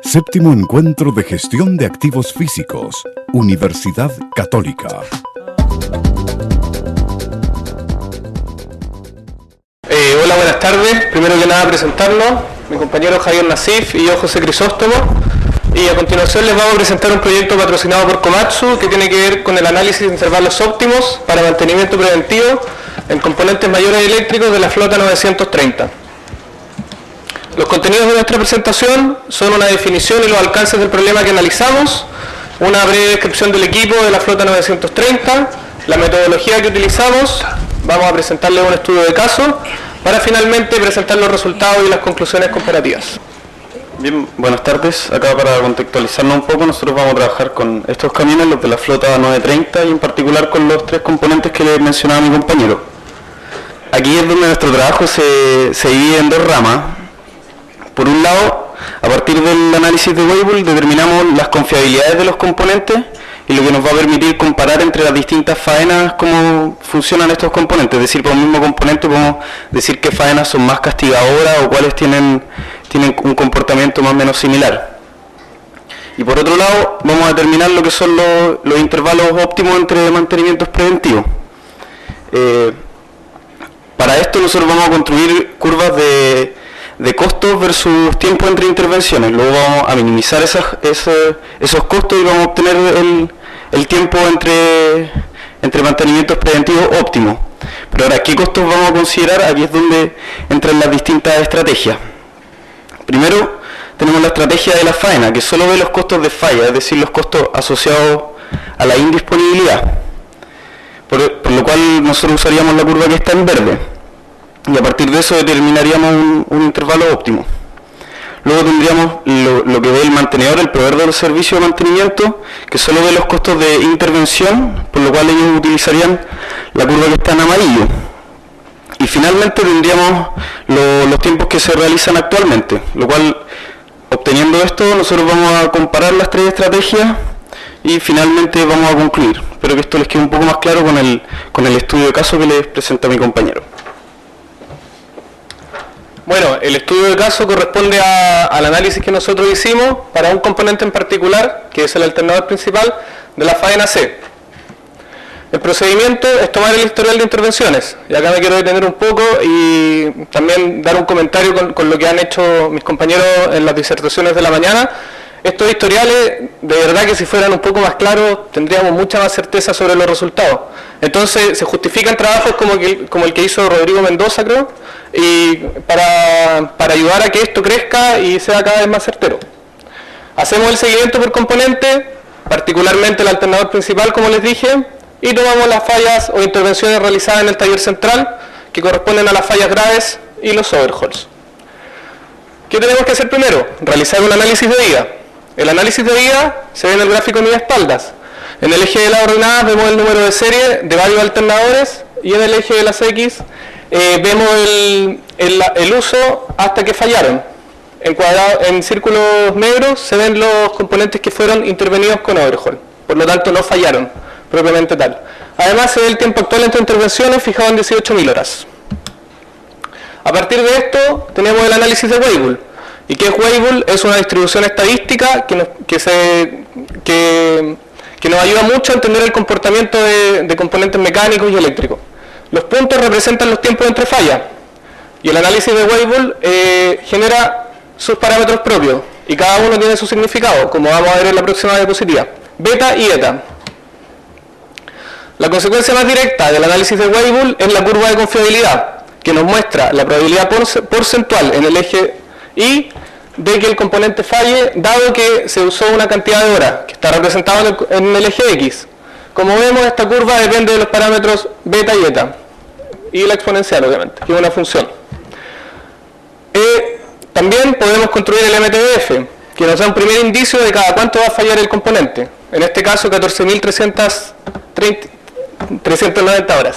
Séptimo Encuentro de Gestión de Activos Físicos, Universidad Católica. Hola, buenas tardes. Primero que nada presentarnos, mi compañero Javier Nasif y yo José Crisóstomo. Y a continuación les vamos a presentar un proyecto patrocinado por Komatsu que tiene que ver con el análisis de intervalos óptimos para mantenimiento preventivo en componentes mayores eléctricos de la flota 930. Los contenidos de nuestra presentación son una definición y los alcances del problema que analizamos, una breve descripción del equipo de la flota 930, la metodología que utilizamos, vamos a presentarles un estudio de caso, para finalmente presentar los resultados y las conclusiones comparativas. Bien, buenas tardes. Acá para contextualizarnos un poco, nosotros vamos a trabajar con estos camiones, los de la flota 930 y en particular con los tres componentes que les mencionaba mi compañero. Aquí es donde nuestro trabajo se divide en dos ramas. Por un lado, a partir del análisis de Weibull determinamos las confiabilidades de los componentes y lo que nos va a permitir comparar entre las distintas faenas cómo funcionan estos componentes. Es decir, por un mismo componente podemos decir qué faenas son más castigadoras o cuáles tienen un comportamiento más o menos similar. Y por otro lado, vamos a determinar lo que son los intervalos óptimos entre mantenimientos preventivos. Para esto nosotros vamos a construir curvas de costos versus tiempo entre intervenciones. Luego vamos a minimizar esos costos y vamos a obtener el tiempo entre mantenimientos preventivos óptimos. Pero ahora, ¿qué costos vamos a considerar? Aquí es donde entran las distintas estrategias. Primero, tenemos la estrategia de la faena, que solo ve los costos de falla, es decir, los costos asociados a la indisponibilidad. Por lo cual nosotros usaríamos la curva que está en verde. Y a partir de eso determinaríamos un intervalo óptimo. Luego tendríamos lo que ve el mantenedor, el proveedor del servicio de mantenimiento, que solo ve los costos de intervención, por lo cual ellos utilizarían la curva que está en amarillo. Y finalmente tendríamos los tiempos que se realizan actualmente, lo cual, obteniendo esto, nosotros vamos a comparar las tres estrategias y finalmente vamos a concluir. Espero que esto les quede un poco más claro con el estudio de caso que les presenta mi compañero. Bueno, el estudio de caso corresponde al análisis que nosotros hicimos para un componente en particular, que es el alternador principal de la faena C. El procedimiento es tomar el historial de intervenciones, y acá me quiero detener un poco y también dar un comentario con lo que han hecho mis compañeros en las disertaciones de la mañana. Estos historiales, de verdad que si fueran un poco más claros, tendríamos mucha más certeza sobre los resultados. Entonces, se justifican trabajos como el que hizo Rodrigo Mendoza, creo, y para ayudar a que esto crezca y sea cada vez más certero. Hacemos el seguimiento por componente, particularmente el alternador principal, como les dije, y tomamos las fallas o intervenciones realizadas en el taller central, que corresponden a las fallas graves y los overhauls. ¿Qué tenemos que hacer primero? Realizar un análisis de vida. El análisis de vida se ve en el gráfico de mi espaldas. En el eje de las ordenadas vemos el número de serie de varios alternadores y en el eje de las X vemos el uso hasta que fallaron. En círculos negros se ven los componentes que fueron intervenidos con overhaul, por lo tanto no fallaron propiamente tal. Además se ve el tiempo actual entre intervenciones fijado en 18.000 horas. A partir de esto tenemos el análisis de Weibull. ¿Y qué es Weibull? Es una distribución estadística que nos ayuda mucho a entender el comportamiento de componentes mecánicos y eléctricos. Los puntos representan los tiempos entre fallas y el análisis de Weibull genera sus parámetros propios y cada uno tiene su significado, como vamos a ver en la próxima diapositiva, beta y eta. La consecuencia más directa del análisis de Weibull es la curva de confiabilidad, que nos muestra la probabilidad porcentual en el eje Y de que el componente falle, dado que se usó una cantidad de horas, que está representado en el eje X. Como vemos, esta curva depende de los parámetros beta y eta, y la exponencial, obviamente, que es una función. También podemos construir el MTBF, que nos da un primer indicio de cada cuánto va a fallar el componente. En este caso, 14.390 horas.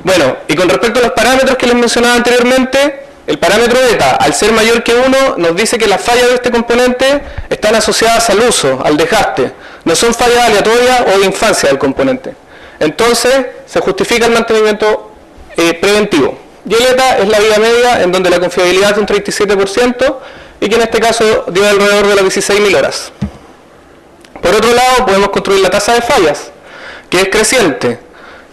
Bueno, y con respecto a los parámetros que les mencionaba anteriormente, el parámetro beta, al ser mayor que 1, nos dice que las fallas de este componente están asociadas al uso, al desgaste. No son fallas aleatorias o de infancia del componente. Entonces, se justifica el mantenimiento preventivo. Y el eta es la vida media, en donde la confiabilidad es de un 37%, y que en este caso dio alrededor de las 16.000 horas. Por otro lado, podemos construir la tasa de fallas, que es creciente.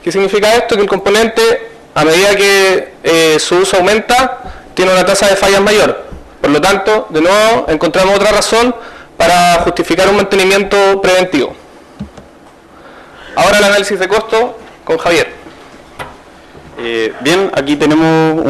¿Qué significa esto? Que el componente, a medida que su uso aumenta, tiene una tasa de fallas mayor. Por lo tanto, de nuevo, encontramos otra razón para justificar un mantenimiento preventivo. Ahora el análisis de costo con Javier. Bien, aquí tenemos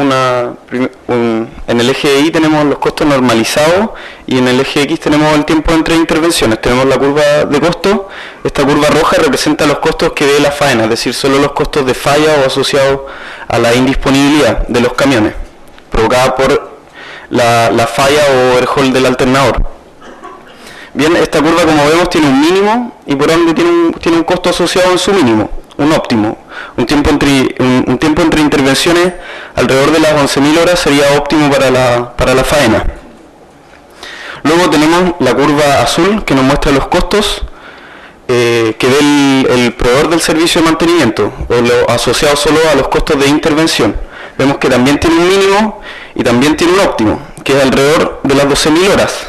en el eje Y tenemos los costos normalizados y en el eje X tenemos el tiempo entre intervenciones. Tenemos la curva de costo. Esta curva roja representa los costos que ve la faena, es decir, solo los costos de falla o asociados a la indisponibilidad de los camiones, provocada por la falla o overhaul del alternador. Bien, esta curva, como vemos, tiene un mínimo y por ende tiene un costo asociado en su mínimo, un óptimo. Un tiempo entre intervenciones alrededor de las 11.000 horas sería óptimo para la faena. Luego tenemos la curva azul que nos muestra los costos que ve el proveedor del servicio de mantenimiento, o lo asociado solo a los costos de intervención. Vemos que también tiene un mínimo y también tiene un óptimo, que es alrededor de las 12.000 horas.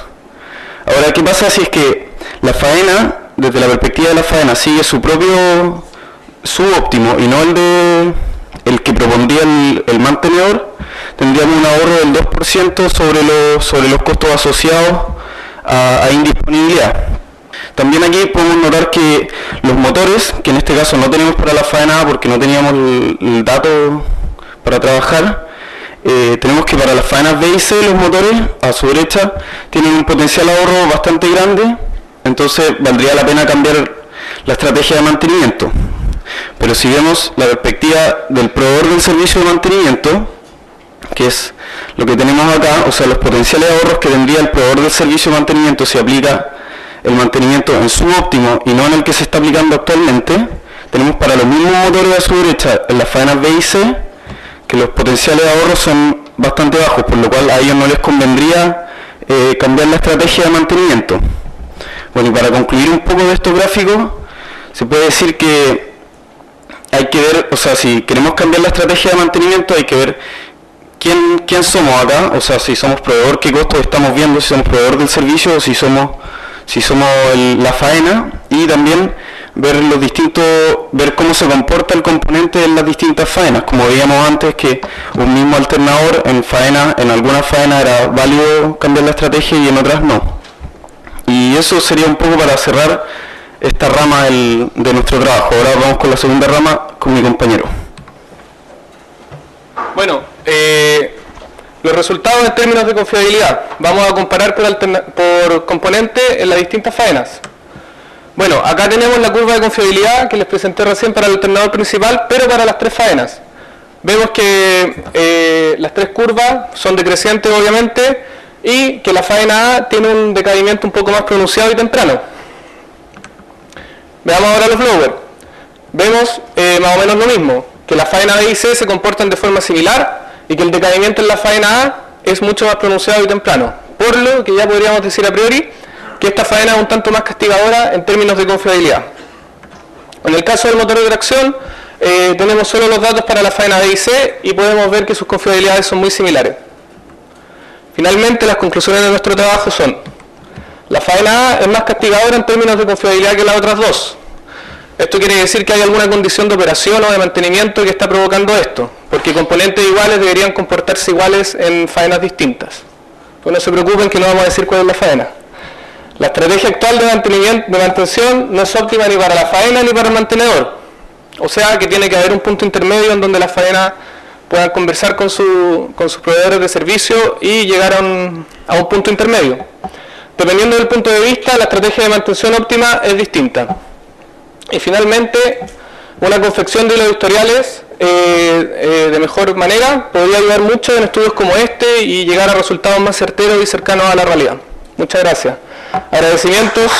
Ahora, ¿qué pasa si es que la faena, desde la perspectiva de la faena, sigue su óptimo y no el que propondría el mantenedor? Tendríamos un ahorro del 2% sobre los costos asociados a indisponibilidad. También aquí podemos notar que los motores, que en este caso no tenemos para la faena porque no teníamos el dato para trabajar, tenemos que para las faenas B y C los motores a su derecha tienen un potencial ahorro bastante grande, entonces valdría la pena cambiar la estrategia de mantenimiento. Pero si vemos la perspectiva del proveedor del servicio de mantenimiento, que es lo que tenemos acá, o sea, los potenciales ahorros que tendría el proveedor del servicio de mantenimiento si aplica el mantenimiento en su óptimo y no en el que se está aplicando actualmente, tenemos para los mismos motores a su derecha en las faenas B y C que los potenciales ahorros son bastante bajos, por lo cual a ellos no les convendría cambiar la estrategia de mantenimiento. Bueno, y para concluir un poco de estos gráficos, se puede decir que hay que ver, o sea, si queremos cambiar la estrategia de mantenimiento, hay que ver quién somos acá, o sea, si somos proveedor, qué costos estamos viendo, si somos proveedor del servicio o si somos la faena, y también ver cómo se comporta el componente en las distintas faenas, como veíamos antes que un mismo alternador en algunas faenas era válido cambiar la estrategia y en otras no. Y eso sería un poco para cerrar esta rama de nuestro trabajo. Ahora vamos con la segunda rama con mi compañero. Bueno, los resultados en términos de confiabilidad. Vamos a comparar por componente en las distintas faenas. Bueno, acá tenemos la curva de confiabilidad que les presenté recién para el alternador principal, pero para las tres faenas. Vemos que las tres curvas son decrecientes, obviamente, y que la faena A tiene un decaimiento un poco más pronunciado y temprano. Veamos ahora los blowers. Vemos más o menos lo mismo, que la faena B y C se comportan de forma similar y que el decaimiento en la faena A es mucho más pronunciado y temprano. Por lo que ya podríamos decir a priori que esta faena es un tanto más castigadora en términos de confiabilidad. En el caso del motor de tracción, tenemos solo los datos para la faena B y C y podemos ver que sus confiabilidades son muy similares. Finalmente, las conclusiones de nuestro trabajo son: la faena A es más castigadora en términos de confiabilidad que las otras dos. Esto quiere decir que hay alguna condición de operación o de mantenimiento que está provocando esto, porque componentes iguales deberían comportarse iguales en faenas distintas. Pues no se preocupen que no vamos a decir cuál es la faena. La estrategia actual de mantención no es óptima ni para la faena ni para el mantenedor. O sea que tiene que haber un punto intermedio en donde las faenas puedan conversar con sus proveedores de servicio y llegar a un punto intermedio. Dependiendo del punto de vista, la estrategia de mantención óptima es distinta. Y finalmente, una confección de hilos vectoriales de mejor manera podría ayudar mucho en estudios como este y llegar a resultados más certeros y cercanos a la realidad. Muchas gracias. Agradecimientos.